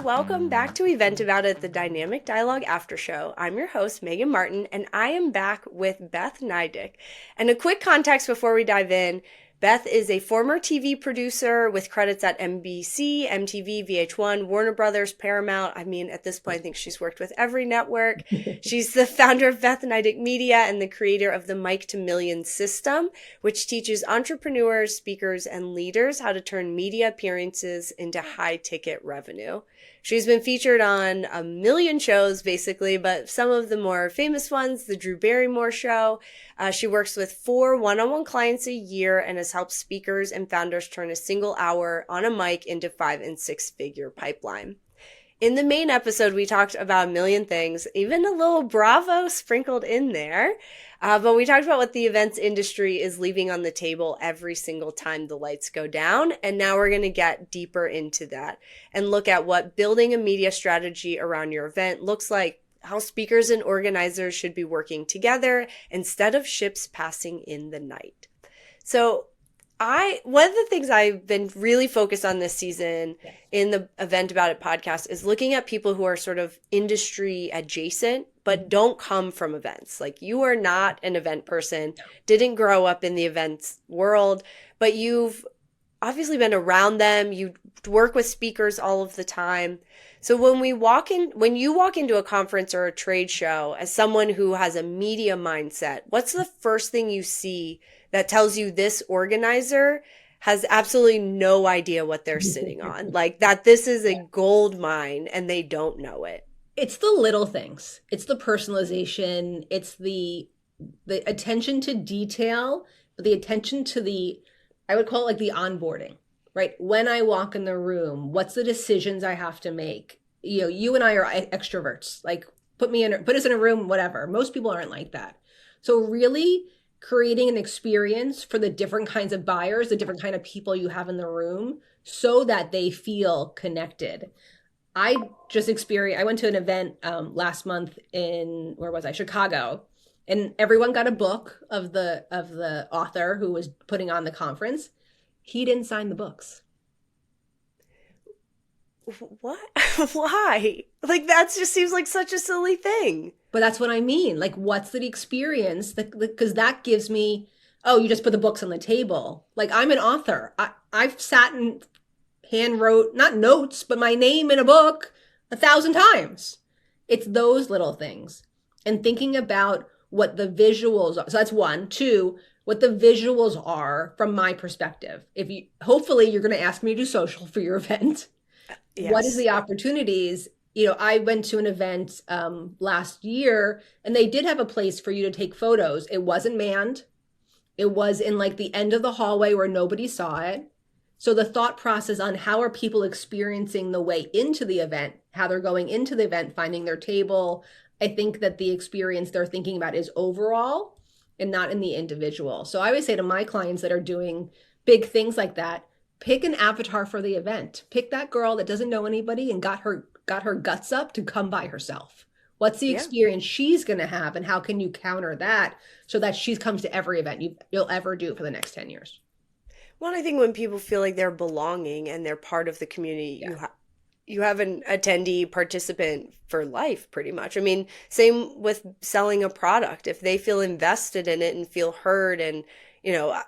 welcome back to Event About It, the Dynamic Dialogue After Show. I'm your host, Megan Martin, and I am back with Beth Nydick. And a quick context before we dive in, Beth is a former TV producer with credits at NBC, MTV, VH1, Warner Brothers, Paramount. I mean, at this point, I think she's worked with every network. She's the founder of Beth Nydick Media and the creator of the Mic to Millions system, which teaches entrepreneurs, speakers, and leaders how to turn media appearances into high-ticket revenue. She's been featured on a million shows, basically, but some of the more famous ones, The Drew Barrymore Show. She works with 4 one-on-one clients a year and has helped speakers and founders turn a single hour on a mic into 5- and 6-figure pipeline. In the main episode, we talked about a million things, even a little Bravo sprinkled in there. But we talked about what the events industry is leaving on the table every single time the lights go down. And now we're going to get deeper into that and look at what building a media strategy around your event looks like, how speakers and organizers should be working together instead of ships passing in the night. So one of the things I've been really focused on this season in the Event About It podcast is looking at people who are sort of industry adjacent, but don't come from events. Like, you are not an event person, didn't grow up in the events world, but you've obviously been around them. You work with speakers all of the time. So when you walk into a conference or a trade show as someone who has a media mindset, what's the first thing you see that tells you this organizer has absolutely no idea what they're sitting on? Like, that this is a gold mine and they don't know it. It's the little things. It's the personalization. It's the attention to detail, but the attention to I would call it like the onboarding, right? When I walk in the room, what's the decisions I have to make? You know, you and I are extroverts. Like, put us in a room, whatever. Most people aren't like that. So really creating an experience for the different kinds of buyers, the different kind of people you have in the room, so that they feel connected. I went to an event last month in, where was I? Chicago. And everyone got a book of the author who was putting on the conference. He didn't sign the books. What? Why? Like, that just seems like such a silly thing. But that's what I mean. Like, what's the experience? Because that gives me, oh, you just put the books on the table. Like, I'm an author. I've sat and hand wrote, not notes, but my name in a book 1,000 times. It's those little things. And thinking about what the visuals are. So that's one. 2, what the visuals are from my perspective. Hopefully you're going to ask me to do social for your event. Yes. What is the opportunities? You know, I went to an event last year and they did have a place for you to take photos. It wasn't manned. It was in like the end of the hallway where nobody saw it. So the thought process on how are people experiencing the way into the event, how they're going into the event, finding their table. I think that the experience they're thinking about is overall and not in the individual. So I always say to my clients that are doing big things like that, pick an avatar for the event. Pick that girl that doesn't know anybody and got her guts up to come by herself. What's the experience she's going to have, and how can you counter that so that she comes to every event you'll ever do for the next 10 years? Well, I think when people feel like they're belonging and they're part of the community, you have an attendee participant for life, pretty much. I mean, same with selling a product. If they feel invested in it and feel heard, and, you know,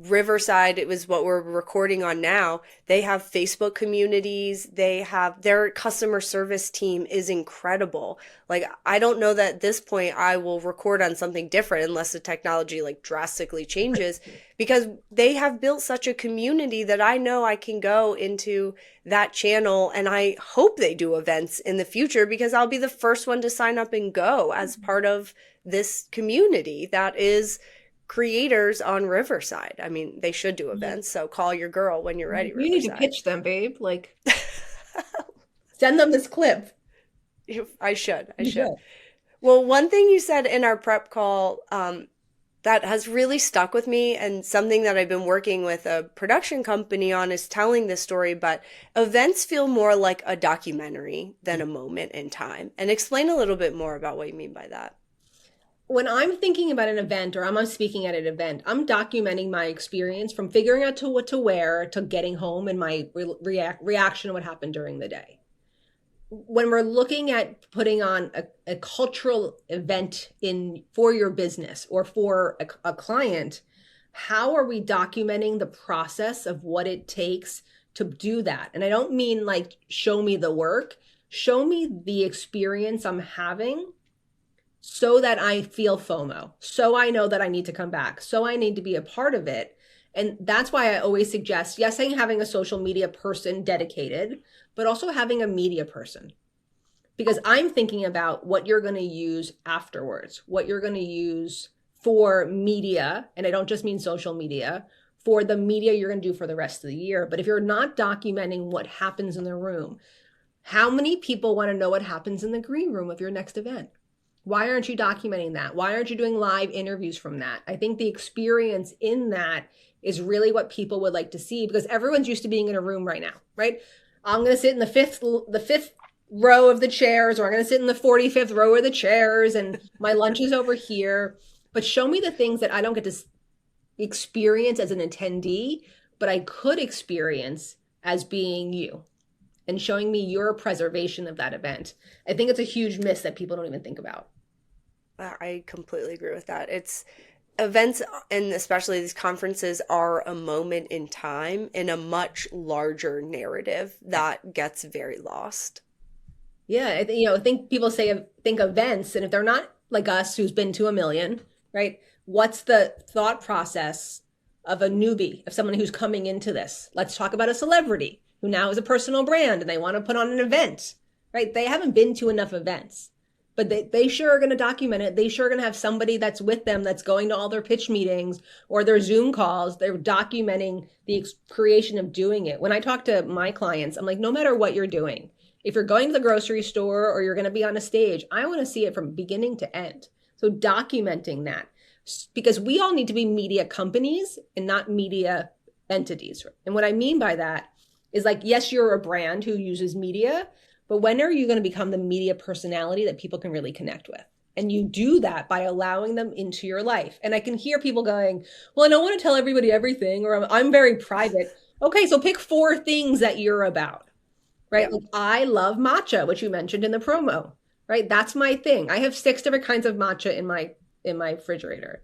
Riverside, it was what we're recording on now. They have Facebook communities. They have their customer service team is incredible. Like, I don't know that at this point I will record on something different unless the technology like drastically changes, because they have built such a community that I know I can go into that channel, and I hope they do events in the future because I'll be the first one to sign up and go as part of this community that is creators on Riverside. I mean, they should do events, so call your girl when you're ready, Riverside. You need to pitch them, babe. Like, send them this clip. I should. Well, one thing you said in our prep call that has really stuck with me, and something that I've been working with a production company on, is telling this story, but events feel more like a documentary than a moment in time. And explain a little bit more about what you mean by that. When I'm thinking about an event, or I'm speaking at an event, I'm documenting my experience from figuring out what to wear to getting home, and my reaction to what happened during the day. when we're looking at putting on a cultural event in for your business or for a client, how are we documenting the process of what it takes to do that? And I don't mean like show me the work, show me the experience I'm having so that I feel FOMO, so I know that I need to come back, so I need to be a part of it. And that's why I always suggest, yes, having a social media person dedicated, but also having a media person. Because I'm thinking about what you're going to use afterwards, what you're going to use for media. And I don't just mean social media, for the media you're going to do for the rest of the year. But if you're not documenting what happens in the room, how many people want to know what happens in the green room of your next event? Why aren't you documenting that? Why aren't you doing live interviews from that? I think the experience in that is really what people would like to see, because everyone's used to being in a room right now, right? I'm going to sit in the fifth row of the chairs, or I'm going to sit in the 45th row of the chairs, and my lunch is over here. But show me the things that I don't get to experience as an attendee, but I could experience as being you, and showing me your preservation of that event. I think it's a huge miss that people don't even think about. I completely agree with that. It's events, and especially these conferences, are a moment in time in a much larger narrative that gets very lost. Yeah, I think people think events, and if they're not like us, who's been to a million, right? What's the thought process of a newbie, of someone who's coming into this? Let's talk about a celebrity who now is a personal brand and they want to put on an event, right? They haven't been to enough events, but they sure are going to document it. They sure are going to have somebody that's with them, that's going to all their pitch meetings or their Zoom calls. They're documenting the creation of doing it. When I talk to my clients, I'm like, no matter what you're doing, if you're going to the grocery store or you're going to be on a stage, I want to see it from beginning to end. So documenting that, because we all need to be media companies and not media entities. And what I mean by that is, like, yes, you're a brand who uses media, but when are you going to become the media personality that people can really connect with? And you do that by allowing them into your life. And I can hear people going, well, I don't want to tell everybody everything, or I'm very private. Okay, so pick 4 things that you're about, right? Yeah. Like, I love matcha, which you mentioned in the promo, right? That's my thing. I have 6 different kinds of matcha in my refrigerator.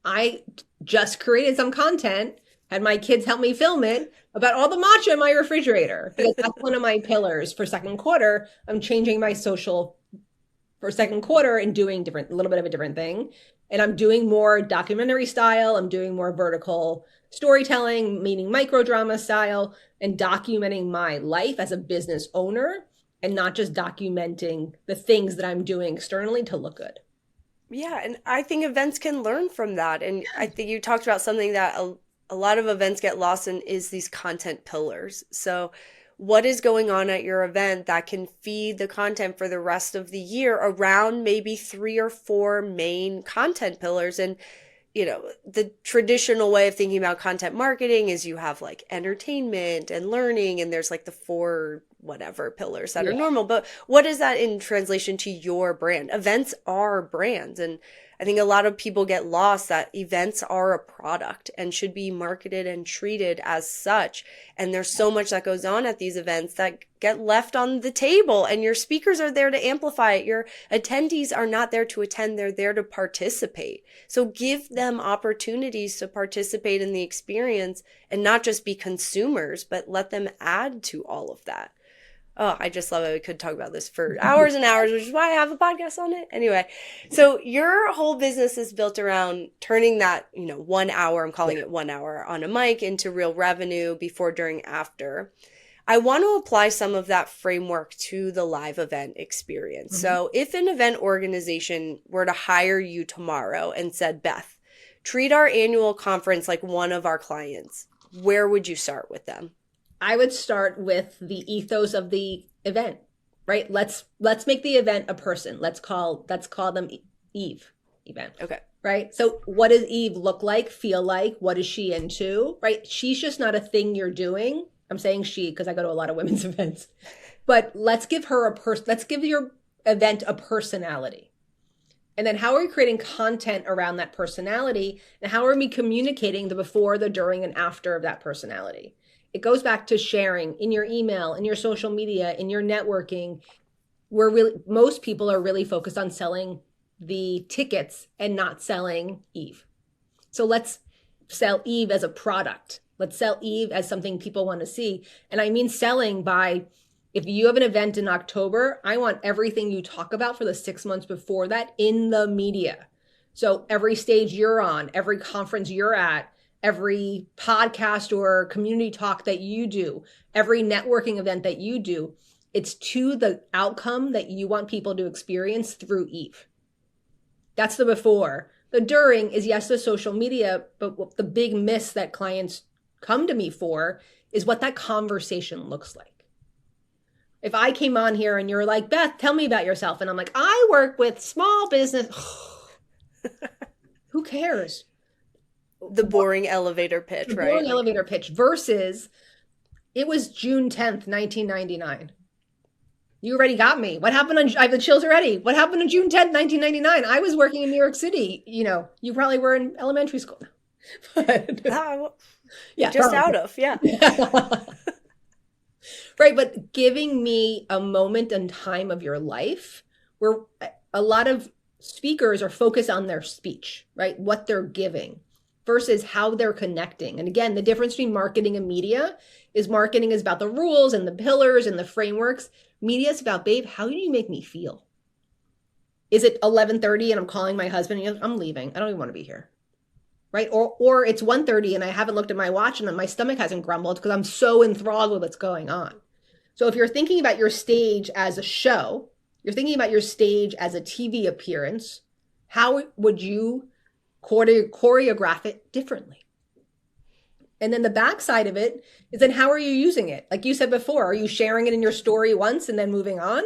I just created some content, had my kids help me film it, about all the matcha in my refrigerator, because that's one of my pillars for second quarter. I'm changing my social for second quarter and doing a little bit of a different thing. And I'm doing more documentary style. I'm doing more vertical storytelling, meaning micro drama style, and documenting my life as a business owner, and not just documenting the things that I'm doing externally to look good. Yeah, and I think events can learn from that. And I think you talked about something that a lot of events get lost in, is these content pillars. So, what is going on at your event that can feed the content for the rest of the year around maybe 3 or 4 main content pillars? And the traditional way of thinking about content marketing is you have like entertainment and learning, and there's like the 4 whatever pillars that are Yeah. normal. But what is that in translation to your brand? Events are brands. And I think a lot of people get lost that events are a product and should be marketed and treated as such. And there's so much that goes on at these events that get left on the table, and your speakers are there to amplify it. Your attendees are not there to attend, they're there to participate. So give them opportunities to participate in the experience and not just be consumers, but let them add to all of that. Oh, I just love it. We could talk about this for hours and hours, which is why I have a podcast on it. Anyway, so your whole business is built around turning that, 1 hour, I'm calling it 1 hour on a mic, into real revenue before, during, after. I want to apply some of that framework to the live event experience. Mm-hmm. So if an event organization were to hire you tomorrow and said, Beth, treat our annual conference like one of our clients, where would you start with them? I would start with the ethos of the event, right? Let's make the event a person. Let's call them Eve event. Okay. Right? So what does Eve look like, feel like? What is she into? Right? She's just not a thing you're doing. I'm saying she because I go to a lot of women's events. But let's give her let's give your event a personality. And then how are we creating content around that personality? And how are we communicating the before, the during, and after of that personality? it goes back to sharing in your email, in your social media, in your networking. We're really, most people are really focused on selling the tickets and not selling Eve. So let's sell Eve as a product. Let's sell Eve as something people want to see. And I mean selling by, if you have an event in October, I want everything you talk about for the 6 months before that in the media. So every stage you're on, every conference you're at, every podcast or community talk that you do, every networking event that you do, it's to the outcome that you want people to experience through Eve. That's the before. The during is, yes, the social media, but the big miss that clients come to me for is what that conversation looks like. If I came on here and you're like, Beth, tell me about yourself. And I'm like, I work with small business. Who cares? The boring elevator pitch, The right? boring elevator pitch versus it was June 10th, 1999. You already got me. What happened on, I have the chills already. What happened on June 10th, 1999? I was working in New York City. You probably were in elementary school. But yeah, just out of, yeah. Right, but giving me a moment and time of your life where a lot of speakers are focused on their speech, right? What they're giving versus how they're connecting. And again, the difference between marketing and media is marketing is about the rules and the pillars and the frameworks. Media is about, babe, how do you make me feel? Is it 11:30 and I'm calling my husband and I'm leaving. I don't even want to be here. Right? Or it's 1:30 and I haven't looked at my watch and my stomach hasn't grumbled because I'm so enthralled with what's going on. So if you're thinking about your stage as a show, you're thinking about your stage as a TV appearance, how would you choreograph it differently? And then the backside of it is then how are you using it? Like you said before, are you sharing it in your story once and then moving on?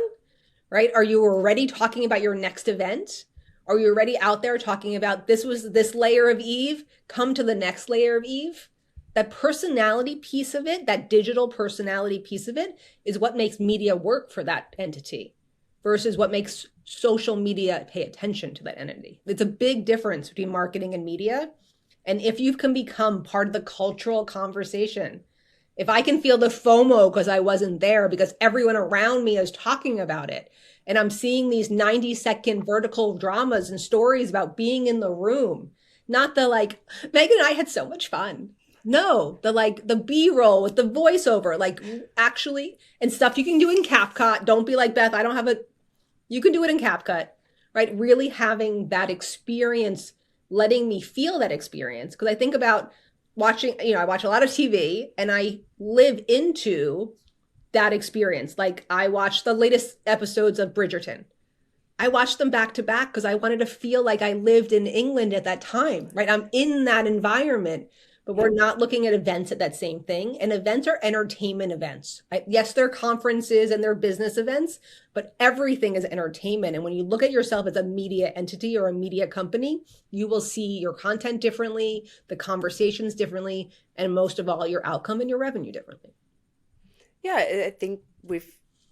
Right? Are you already talking about your next event? Are you already out there talking about this was this layer of Eve, come to the next layer of Eve? That personality piece of it, that digital personality piece of it is what makes media work for that entity versus what makes social media pay attention to that entity. It's a big difference between marketing and media. And if you can become part of the cultural conversation, if I can feel the FOMO because I wasn't there, because everyone around me is talking about it, and I'm seeing these 90-second vertical dramas and stories about being in the room, not the like, Megan and I had so much fun. No, the B-roll with the voiceover, like actually, and stuff you can do in CapCut. Don't be like, Beth, I don't have you can do it in CapCut, right? Really having that experience, letting me feel that experience. Because I think about watching, I watch a lot of TV and I live into that experience. Like I watched the latest episodes of Bridgerton. I watched them back to back because I wanted to feel like I lived in England at that time, right? I'm in that environment. But we're not looking at events at that same thing. And events are entertainment events. Right? Yes, they're conferences and they're business events, but everything is entertainment. And when you look at yourself as a media entity or a media company, you will see your content differently, the conversations differently, and most of all, your outcome and your revenue differently. Yeah, I think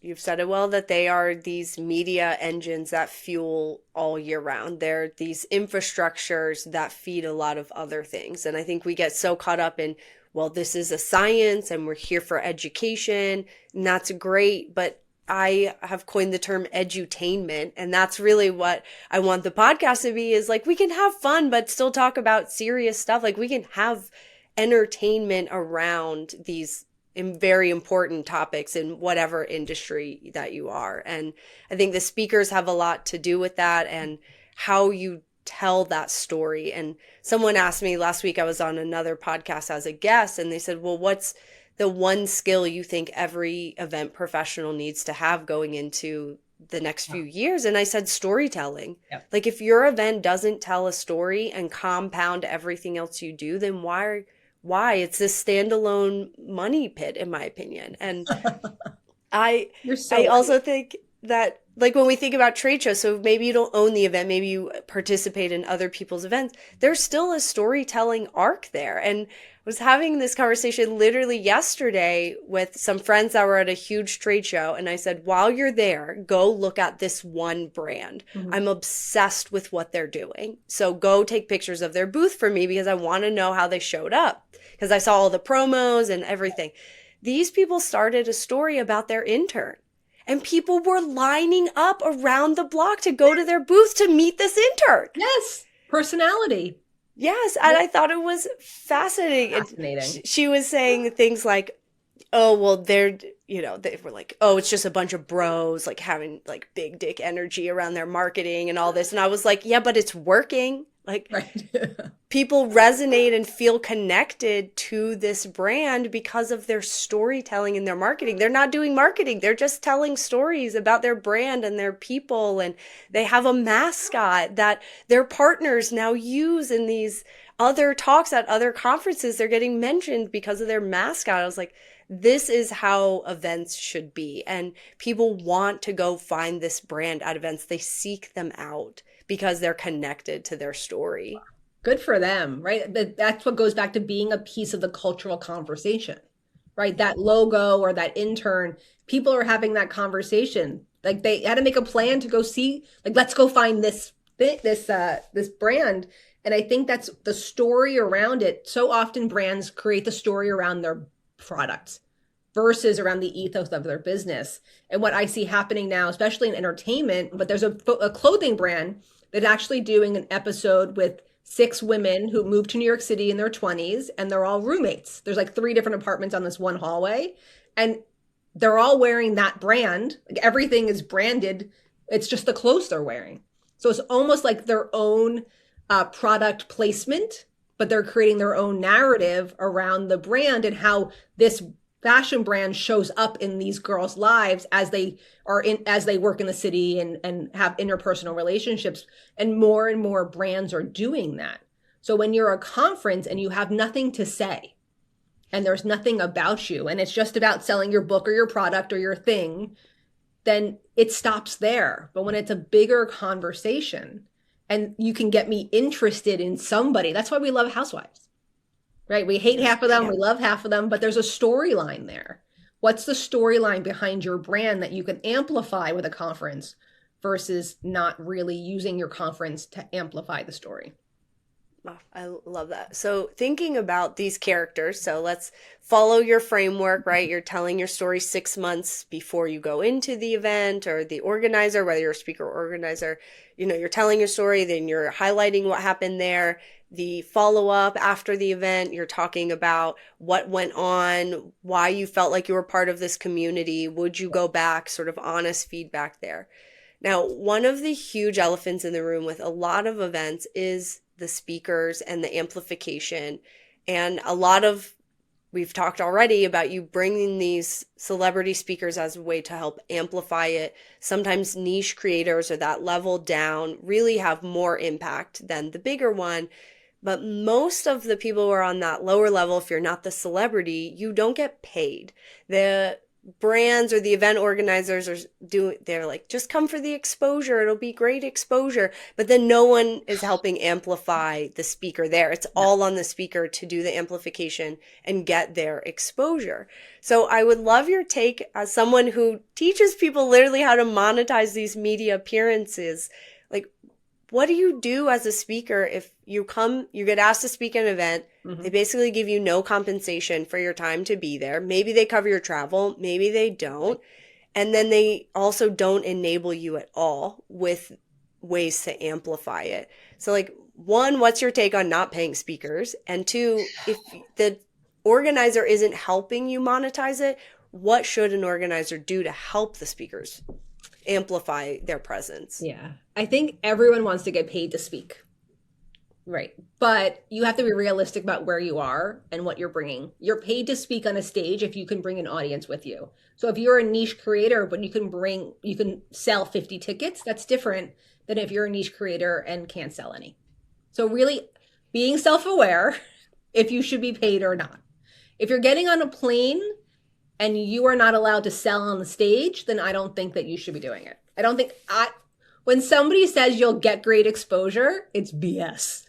you've said it well that they are these media engines that fuel all year round. They're these infrastructures that feed a lot of other things. And I think we get so caught up in, well, this is a science and we're here for education, and that's great. But I have coined the term edutainment, and that's really what I want the podcast to be, is like we can have fun, but still talk about serious stuff. Like we can have entertainment around these very important topics in whatever industry that you are. And I think the speakers have a lot to do with that and how you tell that story. And someone asked me last week, I was on another podcast as a guest, and they said, well, what's the one skill you think every event professional needs to have going into the next few years? And I said, storytelling. Yep. Like if your event doesn't tell a story and compound everything else you do, then why it's this standalone money pit, in my opinion. And I also think that like when we think about trade shows, so maybe you don't own the event, maybe you participate in other people's events, there's still a storytelling arc there. And I was having this conversation literally yesterday with some friends that were at a huge trade show. And I said, while you're there, go look at this one brand. Mhm. I'm obsessed with what they're doing. So go take pictures of their booth for me because I want to know how they showed up because I saw all the promos and everything. These people started a story about their intern and people were lining up around the block to go to their booth to meet this intern. Yes, personality. Yes, and I thought it was fascinating. And Fascinating. she was saying things like, "Oh, well, they were like, oh, it's just a bunch of bros like having like big dick energy around their marketing and all this." And I was like, "Yeah, but it's working." Like Right. people resonate and feel connected to this brand because of their storytelling and their marketing. They're not doing marketing, they're just telling stories about their brand and their people. And they have a mascot that their partners now use in these other talks at other conferences. They're getting mentioned because of their mascot. I was like, this is how events should be. And people want to go find this brand at events. They seek them out because they're connected to their story. Good for them, right? That's what goes back to being a piece of the cultural conversation, right? That logo or that intern, people are having that conversation. Like they had to make a plan to go see, like, let's go find this this brand. And I think that's the story around it. So often brands create the story around their products versus around the ethos of their business. And what I see happening now, especially in entertainment, but there's a clothing brand that's actually doing an episode with six women who moved to New York City in their 20s and they're all roommates. There's like three different apartments on this one hallway and they're all wearing that brand. Like everything is branded. It's just the clothes they're wearing. So it's almost like their own product placement, but they're creating their own narrative around the brand and how this fashion brand shows up in these girls' lives as they work in the city and have interpersonal relationships. And more brands are doing that. So when you're a conference and you have nothing to say and there's nothing about you and it's just about selling your book or your product or your thing, then it stops there. But when it's a bigger conversation and you can get me interested in somebody, that's why we love Housewives, right? We hate half of them, Yeah. we love half of them, but there's a storyline there. What's the storyline behind your brand that you can amplify with a conference versus not really using your conference to amplify the story? Oh, I love that. So, thinking about these characters, so let's follow your framework, right? You're telling your story 6 months before you go into the event or the organizer, whether you're a speaker or organizer, you're telling your story, then you're highlighting what happened there. The follow up after the event, you're talking about what went on, why you felt like you were part of this community. Would you go back? Sort of honest feedback there. Now, one of the huge elephants in the room with a lot of events is the speakers and the amplification. And we've talked already about you bringing these celebrity speakers as a way to help amplify it. Sometimes niche creators or that level down really have more impact than the bigger one. But most of the people who are on that lower level, if you're not the celebrity, you don't get paid. The brands or the event organizers they're like, just come for the exposure, it'll be great exposure, but then no one is helping amplify the speaker there. It's all on the speaker to do the amplification and get their exposure. So I would love your take as someone who teaches people literally how to monetize these media appearances. Like, what do you do as a speaker if you get asked to speak at an event? Mm-hmm. They basically give you no compensation for your time to be there. Maybe they cover your travel, maybe they don't. And then they also don't enable you at all with ways to amplify it. So, like, one, what's your take on not paying speakers? And two, if the organizer isn't helping you monetize it, what should an organizer do to help the speakers amplify their presence? Yeah. I think everyone wants to get paid to speak. Right. But you have to be realistic about where you are and what you're bringing. You're paid to speak on a stage if you can bring an audience with you. So if you're a niche creator, but you can sell 50 tickets, that's different than if you're a niche creator and can't sell any. So really being self-aware if you should be paid or not. If you're getting on a plane and you are not allowed to sell on the stage, then I don't think that you should be doing it. I don't think when somebody says you'll get great exposure, it's BS.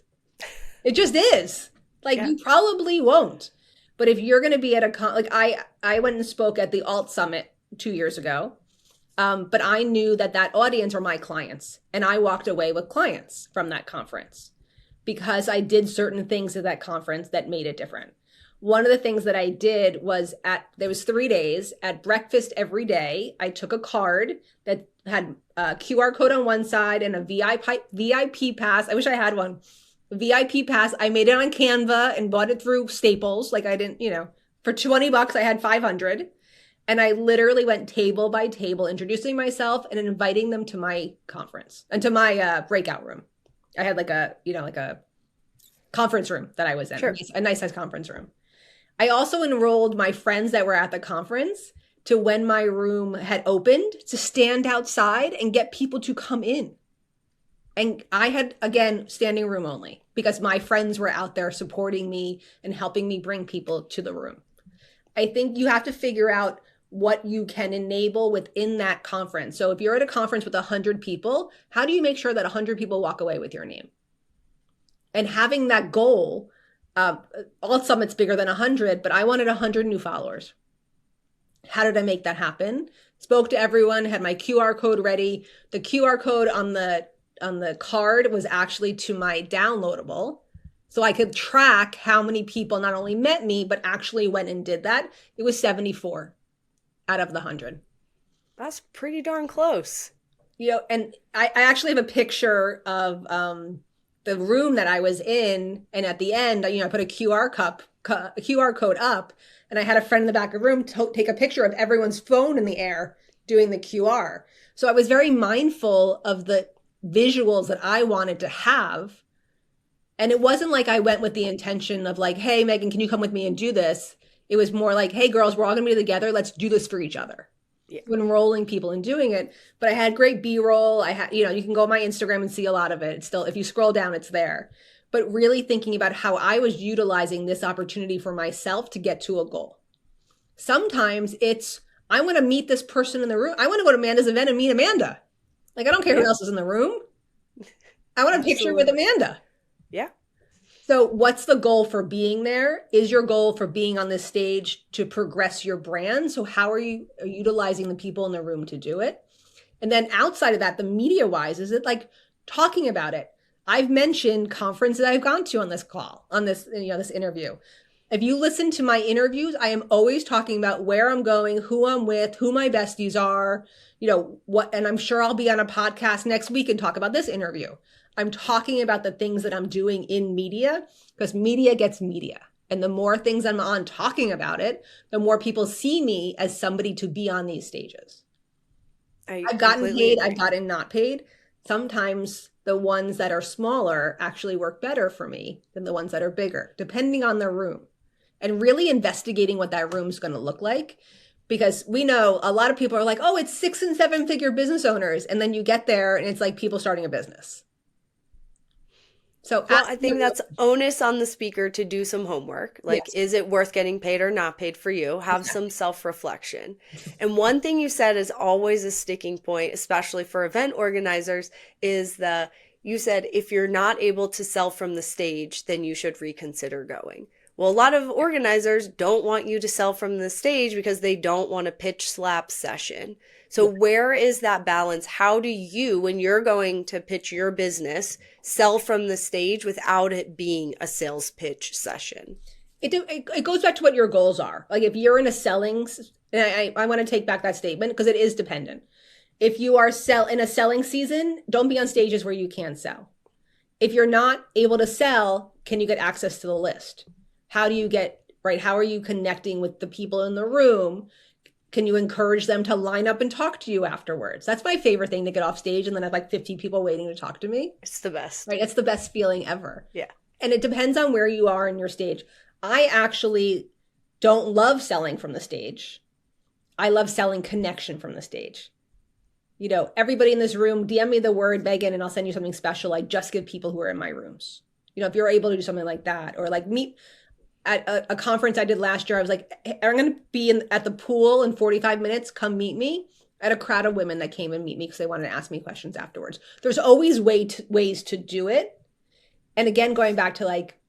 It just is. Like, Yeah. you probably won't. But if you're going to be at I went and spoke at the Alt Summit 2 years ago. But I knew that audience are my clients, and I walked away with clients from that conference because I did certain things at that conference that made it different. One of the things that I did was there was 3 days at breakfast every day. I took a card that had a QR code on one side and a VIP pass. I wish I had one. VIP pass. I made it on Canva and bought it through Staples. Like, I didn't, for $20, I had 500. And I literally went table by table, introducing myself and inviting them to my conference and to my breakout room. I had like a conference room that I was in, Sure. a nice size conference room. I also enrolled my friends that were at the conference to, when my room had opened, to stand outside and get people to come in. And I had, again, standing room only because my friends were out there supporting me and helping me bring people to the room. I think you have to figure out what you can enable within that conference. So if you're at a conference with 100 people, how do you make sure that 100 people walk away with your name? And having that goal, Alt Summit's bigger than 100, but I wanted 100 new followers. How did I make that happen? Spoke to everyone, had my QR code ready. The QR code on the card was actually to my downloadable. So I could track how many people not only met me, but actually went and did that. It was 74 out of the 100. That's pretty darn close. And I actually have a picture of the room that I was in. And at the end, I put a QR code up, and I had a friend in the back of the room take a picture of everyone's phone in the air doing the QR. So I was very mindful of the visuals that I wanted to have. And it wasn't like I went with the intention of like, hey, Megan, can you come with me and do this? It was more like, hey, girls, we're all going to be together. Let's do this for each other. Yeah. Enrolling people and doing it. But I had great B-roll. I had, you can go on my Instagram and see a lot of it. It's still, if you scroll down, it's there. But really thinking about how I was utilizing this opportunity for myself to get to a goal. Sometimes it's, I want to meet this person in the room. I want to go to Amanda's event and meet Amanda. Like, I don't care who else is in the room. I want a picture with Amanda. Yeah. So what's the goal for being there? Is your goal for being on this stage to progress your brand? So how are you utilizing the people in the room to do it? And then outside of that, the media wise, is it like talking about it? I've mentioned conferences I've gone to on this call, on this, this interview. If you listen to my interviews, I am always talking about where I'm going, who I'm with, who my besties are, what, and I'm sure I'll be on a podcast next week and talk about this interview. I'm talking about the things that I'm doing in media because media gets media. And the more things I'm on talking about it, the more people see me as somebody to be on these stages. I've gotten paid, I've gotten not paid. Sometimes the ones that are smaller actually work better for me than the ones that are bigger, depending on the room. And really investigating what that room's going to look like. Because we know a lot of people are like, oh, it's 6- and 7-figure business owners. And then you get there and it's like people starting a business. So I think that's onus on the speaker to do some homework. Like, yes. Is it worth getting paid or not paid for you? Have some self-reflection. And one thing you said is always a sticking point, especially for event organizers, is you said, if you're not able to sell from the stage, then you should reconsider going. Well, a lot of organizers don't want you to sell from the stage because they don't want a pitch slap session. So where is that balance? How do you, when you're going to pitch your business, sell from the stage without it being a sales pitch session? It goes back to what your goals are. Like if you're in a selling, and I want to take back that statement because it is dependent. If you are in a selling season, don't be on stages where you can't sell. If you're not able to sell, can you get access to the list? How do you how are you connecting with the people in the room? Can you encourage them to line up and talk to you afterwards? That's my favorite thing, to get off stage and then have like 50 people waiting to talk to me. It's the best. Right? It's the best feeling ever. Yeah. And it depends on where you are in your stage. I actually don't love selling from the stage. I love selling connection from the stage. Everybody in this room, DM me the word Megan and I'll send you something special. I just give people who are in my rooms. If you're able to do something like that, or like meet at a conference I did last year, I was like, hey, I'm going to be at the pool in 45 minutes. Come meet me. I had a crowd of women that came and meet me because they wanted to ask me questions afterwards. There's always ways to do it. And again, going back to like,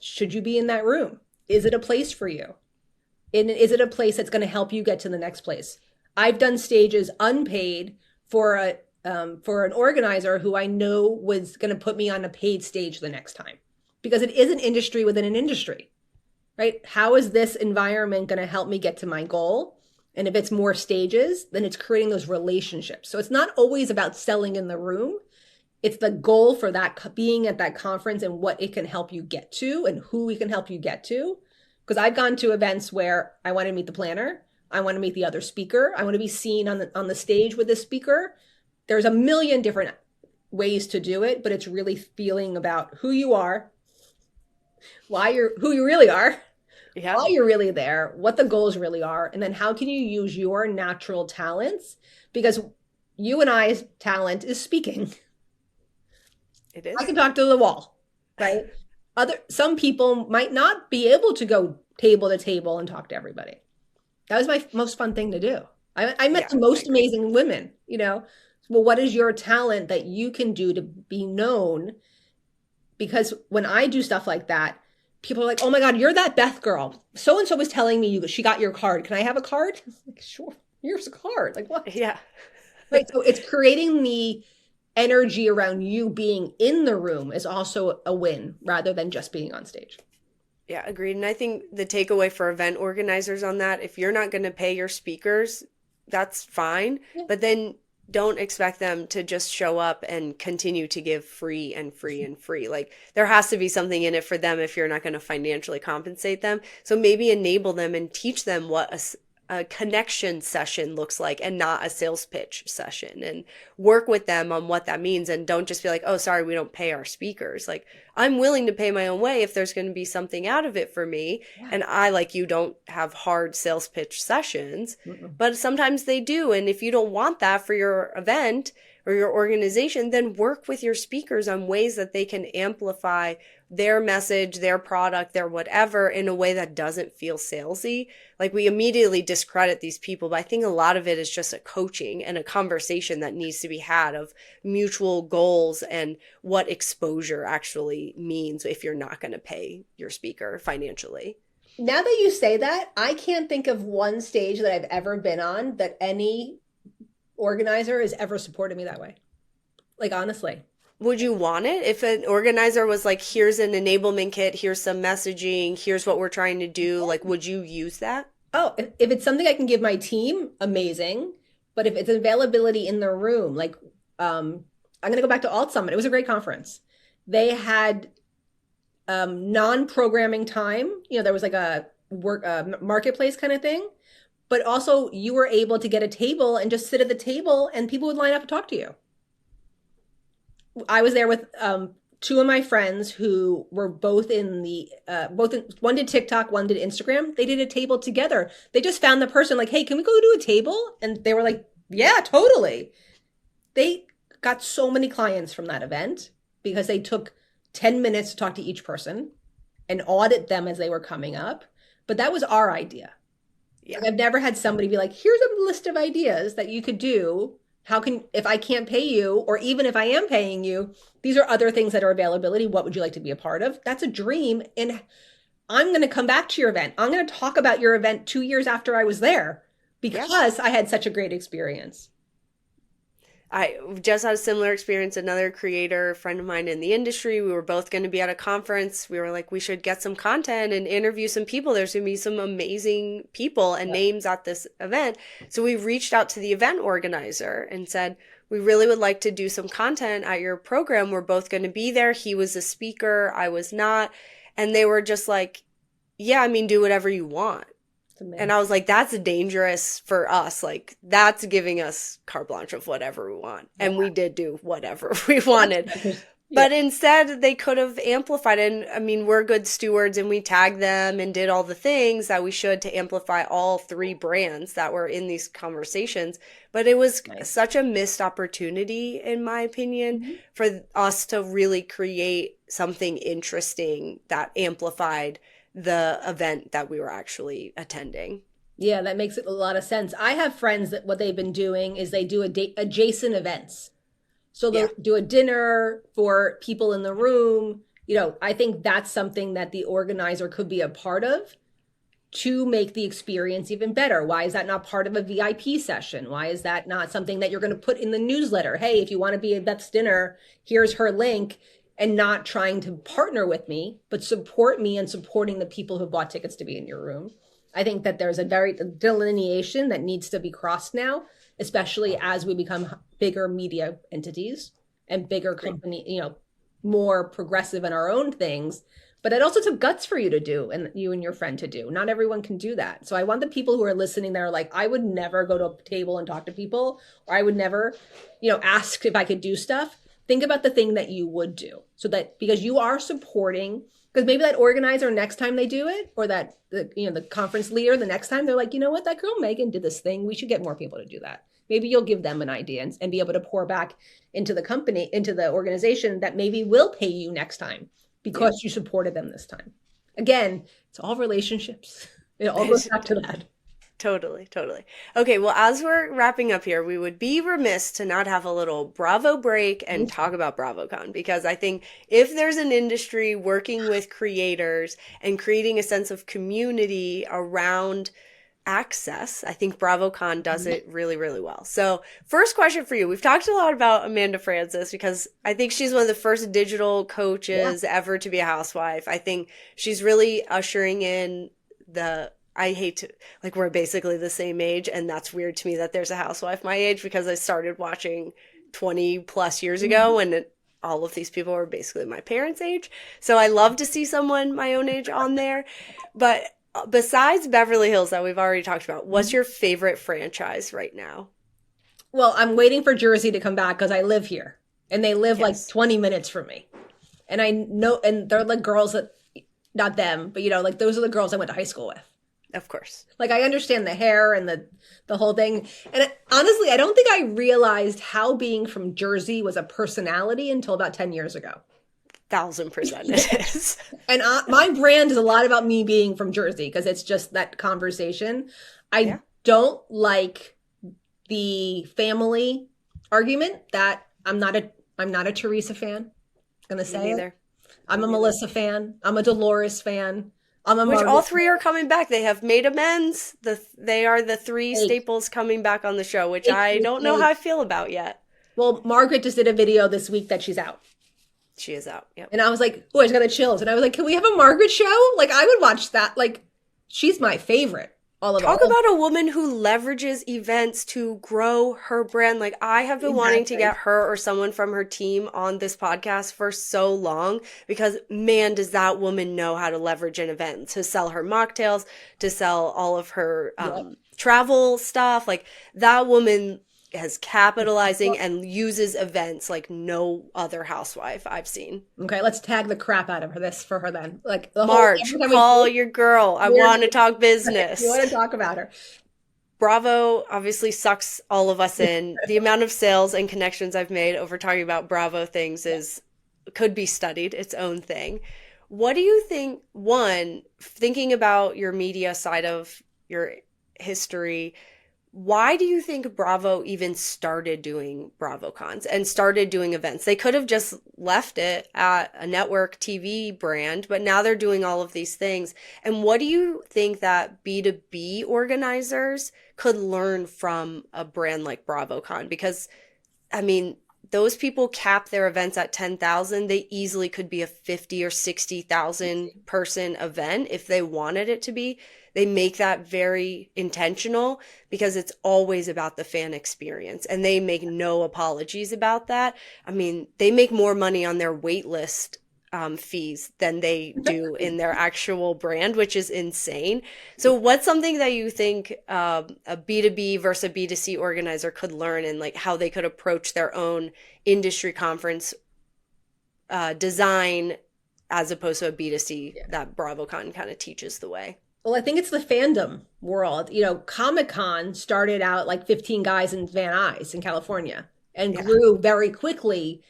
should you be in that room? Is it a place for you? And is it a place that's going to help you get to the next place? I've done stages unpaid for an organizer who I know was going to put me on a paid stage the next time, because it is an industry within an industry, right? How is this environment going to help me get to my goal? And if it's more stages, then it's creating those relationships. So it's not always about selling in the room. It's the goal for that being at that conference and what it can help you get to and who we can help you get to. Because I've gone to events where I want to meet the planner, I want to meet the other speaker, I want to be seen on the stage with the speaker. There's a million different ways to do it, but it's really feeling about who you are, who you really are, Yeah. why you're really there, what the goals really are, and then how can you use your natural talents? Because you and I's talent is speaking. It is. I can talk to the wall, right? Some people might not be able to go table to table and talk to everybody. That was my most fun thing to do. I met the most amazing women, you know. Well, what is your talent that you can do to be known? Because when I do stuff like that, people are like, oh my God, you're that Beth girl. So-and-so was telling me she got your card. Can I have a card? I'm like, sure, here's a card. Like, what? Yeah. Right. So it's creating the energy around you being in the room is also a win rather than just being on stage. Yeah, agreed. And I think the takeaway for event organizers on that, if you're not going to pay your speakers, that's fine. Yeah. But then don't expect them to just show up and continue to give free and free and free. Like there has to be something in it for them if you're not going to financially compensate them. So maybe enable them and teach them what a connection session looks like and not a sales pitch session, and work with them on what that means. And don't just be like, oh, sorry, we don't pay our speakers. Like I'm willing to pay my own way if there's going to be something out of it for me. Yeah. And I, like you, don't have hard sales pitch sessions, Mm-mm. but sometimes they do. And if you don't want that for your event or your organization, then work with your speakers on ways that they can amplify their message, their product, their whatever in a way that doesn't feel salesy. Like we immediately discredit these people, but I think a lot of it is just a coaching and a conversation that needs to be had of mutual goals and what exposure actually means if you're not going to pay your speaker financially. Now that you say that, I can't think of one stage that I've ever been on that any organizer has ever supported me that way. Like, honestly. Would you want it if an organizer was like, here's an enablement kit, here's some messaging, here's what we're trying to do? Like, would you use that? Oh, if it's something I can give my team, amazing. But if it's availability in the room, like I'm going to go back to Alt Summit. It was a great conference. They had non-programming time. You know, there was like a marketplace kind of thing. But also you were able to get a table and just sit at the table and people would line up to talk to you. I was there with two of my friends who were both one did TikTok, one did Instagram. They did a table together. They just found the person like, hey, can we go do a table? And they were like, yeah, totally. They got so many clients from that event because they took 10 minutes to talk to each person and audit them as they were coming up. But that was our idea. Yeah. Like, I've never had somebody be like, here's a list of ideas that you could do. If I can't pay you, or even if I am paying you, these are other things that are availability. What would you like to be a part of? That's a dream. And I'm going to come back to your event. I'm going to talk about your event 2 years after I was there because I had such a great experience. I just had a similar experience. Another creator friend of mine in the industry, we were both going to be at a conference. We were like, we should get some content and interview some people. There's going to be some amazing people and names at this event. So we reached out to the event organizer and said, we really would like to do some content at your program. We're both going to be there. He was a speaker, I was not. And they were just like, yeah, I mean, do whatever you want. And I was like, that's dangerous for us. Like, that's giving us carte blanche of whatever we want. And we did do whatever we wanted. But instead, they could have amplified it. And I mean, we're good stewards and we tagged them and did all the things that we should to amplify all three brands that were in these conversations. But it was such a missed opportunity, in my opinion, for us to really create something interesting that amplified the event that we were actually attending. Yeah, that makes a lot of sense. I have friends that what they've been doing is they do adjacent events. So they'll Yeah. do a dinner for people in the room. I think that's something that the organizer could be a part of to make the experience even better. Why is that not part of a VIP session? Why is that not something that you're going to put in the newsletter? Hey, if you want to be at Beth's dinner, here's her link, and not trying to partner with me, but support me and supporting the people who bought tickets to be in your room. I think that there's a very delineation that needs to be crossed now, especially as we become bigger media entities and bigger company, more progressive in our own things. But it also took guts for you to do and you and your friend to do. Not everyone can do that. So I want the people who are listening that are like, I would never go to a table and talk to people, or I would never, ask if I could do stuff. Think about the thing that you would do, so that because you are supporting, because maybe that organizer next time they do it, or that the conference leader the next time, they're like, you know what, that girl Megan did this thing. We should get more people to do that. Maybe you'll give them an idea and be able to pour back into the company, into the organization that maybe will pay you next time because you supported them this time. Again, it's all relationships. It all goes back to that. Totally, totally. Okay, well, as we're wrapping up here, we would be remiss to not have a little Bravo break and talk about BravoCon, because I think if there's an industry working with creators and creating a sense of community around access, I think BravoCon does it really, really well. So, first question for you. We've talked a lot about Amanda Francis because I think she's one of the first digital coaches ever to be a housewife. I think she's really ushering in I hate to, like, we're basically the same age, and that's weird to me that there's a housewife my age, because I started watching 20 plus years ago when all of these people were basically my parents' age. So I love to see someone my own age on there. But besides Beverly Hills that we've already talked about, what's your favorite franchise right now? Well, I'm waiting for Jersey to come back because I live here and they live like Yes, 20 minutes from me. And I know, and they're like girls that, not them, but like those are the girls I went to high school with. of course. Like I understand the hair and the whole thing. And honestly, I don't think I realized how being from Jersey was a personality until about 10 years ago. 1000% it is. And my brand is a lot about me being from Jersey because it's just that conversation. I Yeah. don't like the family argument that I'm not a Teresa fan. I'm gonna Me say it. neither. I'm a Me neither. Melissa fan. I'm a Dolores fan. I'm a Which Margaret all three are coming back. They have made amends. They are the three fan. staples coming back on the show, which Fake, I fake, don't know how fake. I feel about yet. Well, Margaret just did a video this week that she's out. She is out. Yep. And I was like, oh, I just got the chills. And I was like, can we have a Margaret show? Like, I would watch that. Like, she's my favorite. Talk about a woman who leverages events to grow her brand. Like, I have been wanting to Exactly. get her or someone from her team on this podcast for so long, because man, does that woman know how to leverage an event to sell her mocktails, to sell all of her Yep. travel stuff. Like, that woman has capitalizing and uses events like no other housewife I've seen. Okay, let's tag the crap out of her this for her then. Like the whole Marge, every time we call post, your girl. I we're- want to talk you business. want to talk about her. Bravo obviously sucks all of us in. The amount of sales and connections I've made over talking about Bravo things could be studied, its own thing. What do you think, one, thinking about your media side of your history, why do you think Bravo even started doing BravoCons and started doing events? They could have just left it at a network TV brand, but now they're doing all of these things. And what do you think that B2B organizers could learn from a brand like BravoCon? Because, I mean, those people cap their events at 10,000. They easily could be a 50 or 60,000 person event if they wanted it to be. They make that very intentional because it's always about the fan experience, and they make no apologies about that. I mean, they make more money on their wait list fees than they do in their actual brand, which is insane. So what's something that you think a B2B versus a B2C organizer could learn, and like how they could approach their own industry conference design as opposed to a B2C that BravoCon kind of teaches the way? Well, I think it's the fandom world. Comic-Con started out like 15 guys in Van Nuys in California and grew very quickly.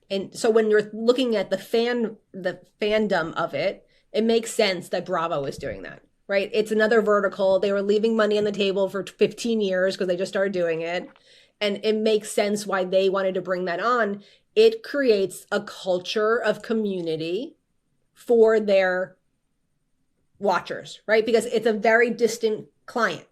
And so when you're looking at the fandom of it, it makes sense that Bravo is doing that. right? It's another vertical. They were leaving money on the table for 15 years because they just started doing it. And it makes sense why they wanted to bring that on. It creates a culture of community for their watchers, right? Because it's a very distant client,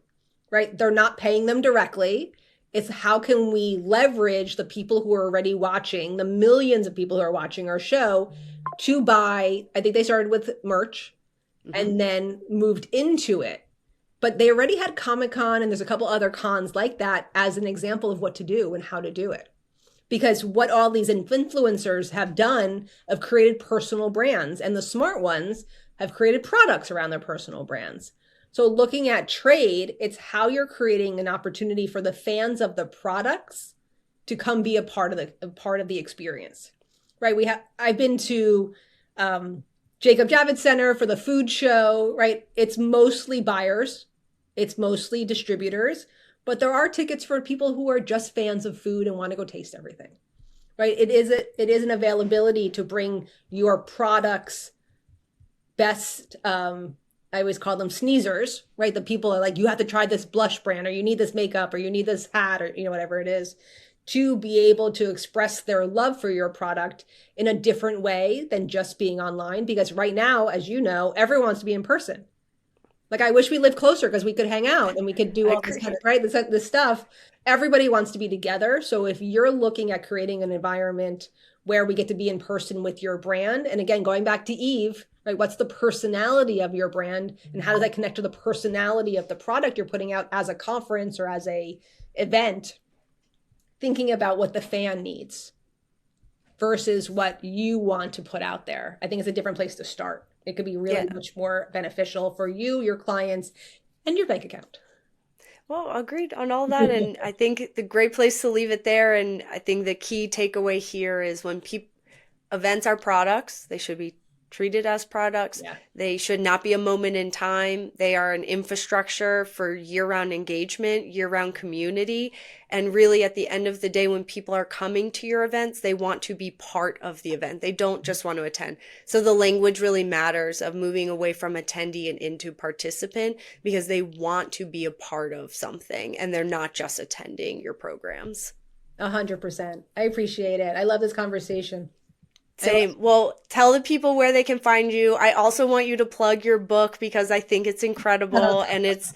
right? They're not paying them directly. It's how can we leverage the people who are already watching, the millions of people who are watching our show to buy. I think they started with merch and then moved into it. But they already had Comic-Con, and there's a couple other cons like that as an example of what to do and how to do it. Because what all these influencers have done have created personal brands, and the smart ones have created products around their personal brands. So looking at trade, it's how you're creating an opportunity for the fans of the products to come be a part of the experience, right? I've been to Jacob Javits Center for the food show, right? It's mostly buyers, it's mostly distributors, but there are tickets for people who are just fans of food and want to go taste everything, right? It is an availability to bring your products best. I always call them sneezers, right? The people are like, you have to try this blush brand, or you need this makeup, or you need this hat, or whatever it is, to be able to express their love for your product in a different way than just being online. Because right now, as you know, everyone wants to be in person. Like, I wish we lived closer because we could hang out and we could do all this kind of, right? This stuff. Everybody wants to be together. So if you're looking at creating an environment where we get to be in person with your brand, and again, going back to Eve, right? What's the personality of your brand, and how does that connect to the personality of the product you're putting out as a conference or as a event? Thinking about what the fan needs versus what you want to put out there. I think it's a different place to start. It could be really much more beneficial for you, your clients, and your bank account. Well, agreed on all that. And I think the great place to leave it there. And I think the key takeaway here is when events are products, they should be treated as products. Yeah. They should not be a moment in time. They are an infrastructure for year-round engagement, year-round community. And really, at the end of the day, when people are coming to your events, they want to be part of the event. They don't just want to attend. So the language really matters of moving away from attendee and into participant, because they want to be a part of something and they're not just attending your programs. 100%. I appreciate it. I love this conversation. Same. Well, tell the people where they can find you. I also want you to plug your book because I think it's incredible and it's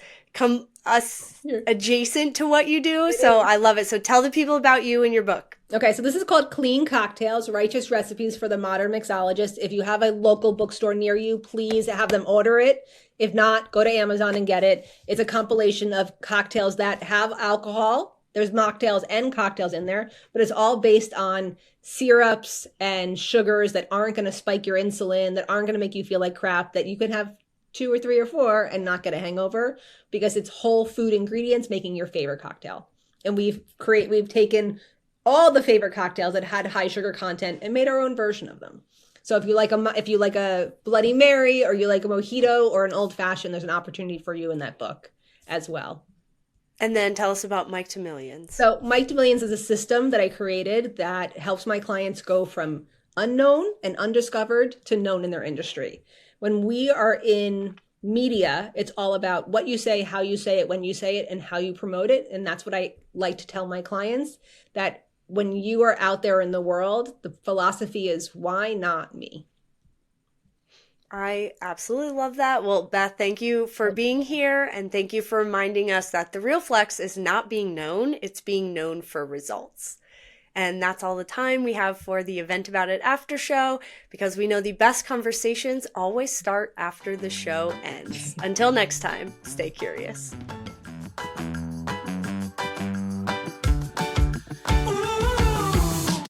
adjacent to what you do. So I love it. So tell the people about you and your book. Okay, so this is called Clean Cocktails, Righteous Recipes for the Modern Mixologist. If you have a local bookstore near you, please have them order it. If not, go to Amazon and get it. It's a compilation of cocktails that have alcohol. There's mocktails and cocktails in there, but it's all based on syrups and sugars that aren't going to spike your insulin, that aren't going to make you feel like crap, that you can have 2 or 3 or 4 and not get a hangover, because it's whole food ingredients making your favorite cocktail. And we've taken all the favorite cocktails that had high sugar content and made our own version of them. So if you like a Bloody Mary, or you like a mojito or an old fashioned, there's an opportunity for you in that book as well. And then tell us about Mike to Millions. So Mike to Millions is a system that I created that helps my clients go from unknown and undiscovered to known in their industry. When we are in media, it's all about what you say, how you say it, when you say it, and how you promote it. And that's what I like to tell my clients, that when you are out there in the world, the philosophy is, why not me? I absolutely love that. Well, Beth, thank you for being here, and thank you for reminding us that the real flex is not being known, it's being known for results. And that's all the time we have for the Event About It after show, because we know the best conversations always start after the show ends. Until next time, stay curious.